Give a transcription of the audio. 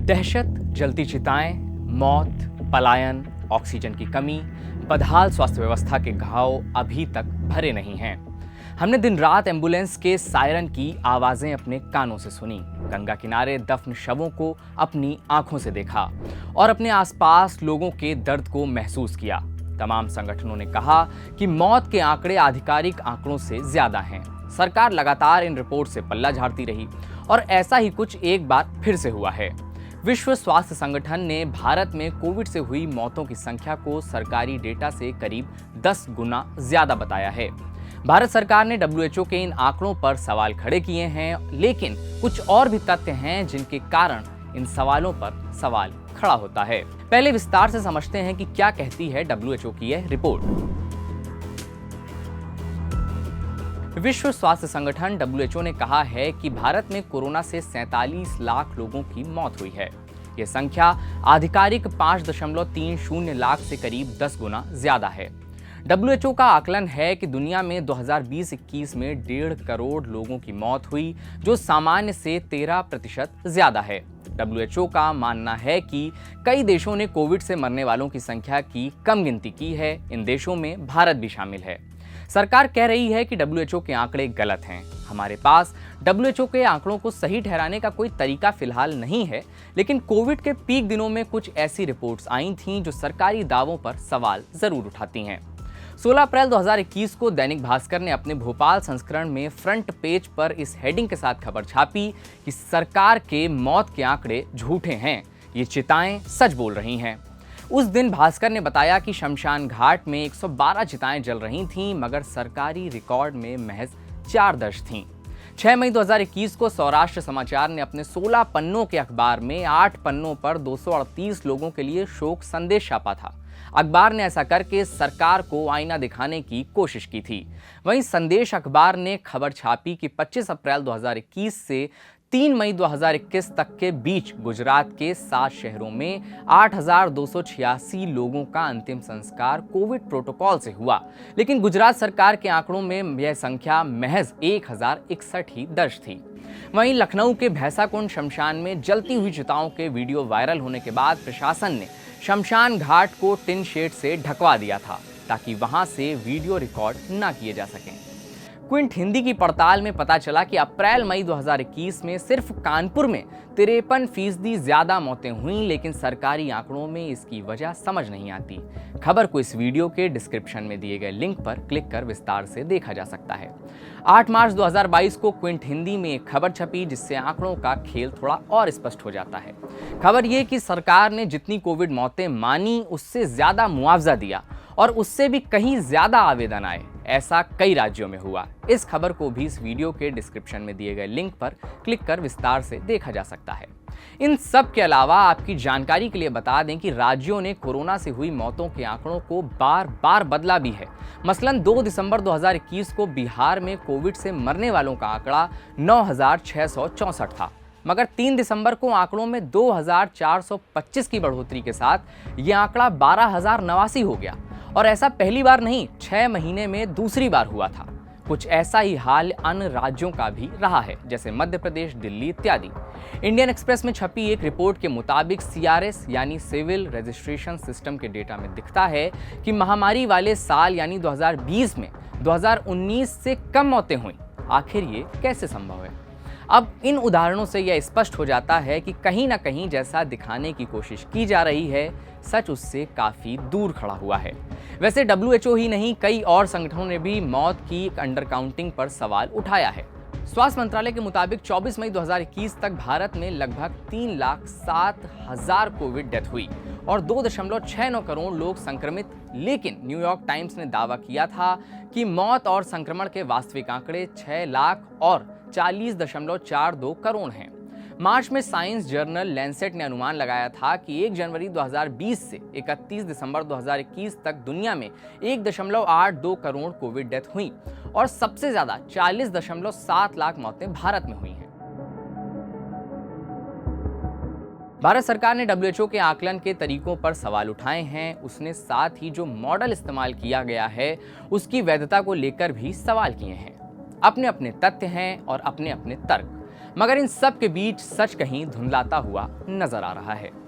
दहशत, जलती चिताएं, मौत, पलायन, ऑक्सीजन की कमी, बदहाल स्वास्थ्य व्यवस्था के घाव अभी तक भरे नहीं हैं। हमने दिन रात एम्बुलेंस के सायरन की आवाजें अपने कानों से सुनी, गंगा किनारे दफन शवों को अपनी आंखों से देखा और अपने आसपास लोगों के दर्द को महसूस किया। तमाम संगठनों ने कहा कि मौत के आंकड़े आधिकारिक आंकड़ों से ज्यादा हैं। सरकार लगातार इन रिपोर्ट से पल्ला झाड़ती रही और ऐसा ही कुछ एक बार फिर से हुआ है। विश्व स्वास्थ्य संगठन ने भारत में कोविड से हुई मौतों की संख्या को सरकारी डेटा से करीब 10 गुना ज्यादा बताया है। भारत सरकार ने WHO के इन आंकड़ों पर सवाल खड़े किए हैं, लेकिन कुछ और भी तथ्य हैं जिनके कारण इन सवालों पर सवाल खड़ा होता है। पहले विस्तार से समझते हैं कि क्या कहती है WHO की यह रिपोर्ट। विश्व स्वास्थ्य संगठन WHO ने कहा है कि भारत में कोरोना से 47 लाख लोगों की मौत हुई है। यह संख्या आधिकारिक 5.30 लाख से करीब 10 गुना ज्यादा है। WHO का आकलन है कि दुनिया में 2020-21 में 1.5 करोड़ लोगों की मौत हुई, जो सामान्य से 13% ज्यादा है। WHO का मानना है कि कई देशों ने कोविड से मरने वालों की संख्या की कम गिनती की है। इन देशों में भारत भी शामिल है। सरकार कह रही है कि WHO के आंकड़े गलत हैं। हमारे पास WHO के आंकड़ों को सही ठहराने का कोई तरीका फिलहाल नहीं है, लेकिन कोविड के पीक दिनों में कुछ ऐसी रिपोर्ट्स आई थीं जो सरकारी दावों पर सवाल जरूर उठाती हैं। 16 अप्रैल 2021 को दैनिक भास्कर ने अपने भोपाल संस्करण में फ्रंट पेज पर इस हेडिंग के साथ खबर छापी कि सरकार के मौत के आंकड़े झूठे हैं, ये चिताएं सच बोल रही हैं। उस दिन भास्कर ने बताया कि शमशान घाट में 112 चिताएं जल रही थीं, मगर सरकारी रिकॉर्ड में महज 4 दर्ज थीं। 6 मई 2021 को सौराष्ट्र समाचार ने अपने 16 पन्नों के अखबार में 8 पन्नों पर 238 लोगों के लिए शोक संदेश छापा था। अखबार ने ऐसा करके सरकार को आईना दिखाने की कोशिश की थी। वहीं संदेश अखबार ने खबर छापी कि 25 अप्रैल 2021 से 3 मई 2021 तक के बीच गुजरात के 7 शहरों में 8,286 लोगों का अंतिम संस्कार कोविड प्रोटोकॉल से हुआ, लेकिन गुजरात सरकार के आंकड़ों में यह संख्या महज 1061 ही दर्ज थी। वहीं लखनऊ के भैंसाकुंड शमशान में जलती हुई चिताओं के वीडियो वायरल होने के बाद प्रशासन ने शमशान घाट को टिन शेड से ढकवा दिया था, ताकि वहां से वीडियो रिकॉर्ड न किए जा सकें। क्विंट हिंदी की पड़ताल में पता चला कि अप्रैल-मई 2021 में सिर्फ कानपुर में 53% ज्यादा मौतें हुईं, लेकिन सरकारी आंकड़ों में इसकी वजह समझ नहीं आती। खबर को इस वीडियो के डिस्क्रिप्शन में दिए गए लिंक पर क्लिक कर विस्तार से देखा जा सकता है। 8 मार्च 2022 को क्विंट हिंदी में एक खबर छपी, जिससे आंकड़ों का खेल थोड़ा और स्पष्ट हो जाता है। खबर ये कि सरकार ने जितनी कोविड मौतें मानी, उससे ज्यादा मुआवजा दिया और उससे भी कहीं ज्यादा आवेदन आए। ऐसा कई राज्यों में हुआ। इस खबर को भी इस वीडियो के डिस्क्रिप्शन में दिए गए लिंक पर क्लिक कर विस्तार से देखा जा सकता है। इन सब के अलावा आपकी जानकारी के लिए बता दें कि राज्यों ने कोरोना से हुई मौतों के आंकड़ों को बार बार बदला भी है। मसलन 2 दिसंबर 2021 को बिहार में कोविड से मरने वालों का आंकड़ा 9,664 था, मगर 3 दिसंबर को आंकड़ों में 2,425 की बढ़ोतरी के साथ यह आंकड़ा 12,089 हो गया। और ऐसा पहली बार नहीं, 6 महीने में दूसरी बार हुआ था। कुछ ऐसा ही हाल अन्य राज्यों का भी रहा है, जैसे मध्य प्रदेश, दिल्ली इत्यादि। इंडियन एक्सप्रेस में छपी एक रिपोर्ट के मुताबिक CRS यानी सिविल रजिस्ट्रेशन सिस्टम के डेटा में दिखता है कि महामारी वाले साल यानी 2020 में 2019 से कम मौतें हुई। आखिर ये कैसे संभव है? अब इन उदाहरणों से यह स्पष्ट हो जाता है कि कहीं ना कहीं जैसा दिखाने की कोशिश की जा रही है, सच उससे काफी दूर खड़ा हुआ है। वैसे WHO ही नहीं, कई और संगठनों ने भी मौत की अंडर काउंटिंग पर सवाल उठाया है। स्वास्थ्य मंत्रालय के मुताबिक 24 मई 2021 तक भारत में लगभग 3,07,000 कोविड डेथ हुई और 2.69 करोड़ लोग संक्रमित, लेकिन न्यूयॉर्क टाइम्स ने दावा किया था कि मौत और संक्रमण के वास्तविक आंकड़े 6 लाख और 40.42 करोड़ हैं। मार्च में साइंस जर्नल लैंसेट ने अनुमान लगाया था कि 1 जनवरी 2020 से 31 दिसंबर 2021 तक दुनिया में 1.82 करोड़ कोविड डेथ हुई और सबसे ज्यादा 40.7 लाख मौतें भारत में हुई हैं। भारत सरकार ने WHO के आकलन के तरीकों पर सवाल उठाए हैं। उसने साथ ही जो मॉडल इस्तेमाल किया गया है, उसकी वैधता को लेकर भी सवाल किए हैं। अपने अपने तथ्य हैं और अपने अपने तर्क। मगर इन सब के बीच सच कहीं धुंधलाता हुआ नजर आ रहा है।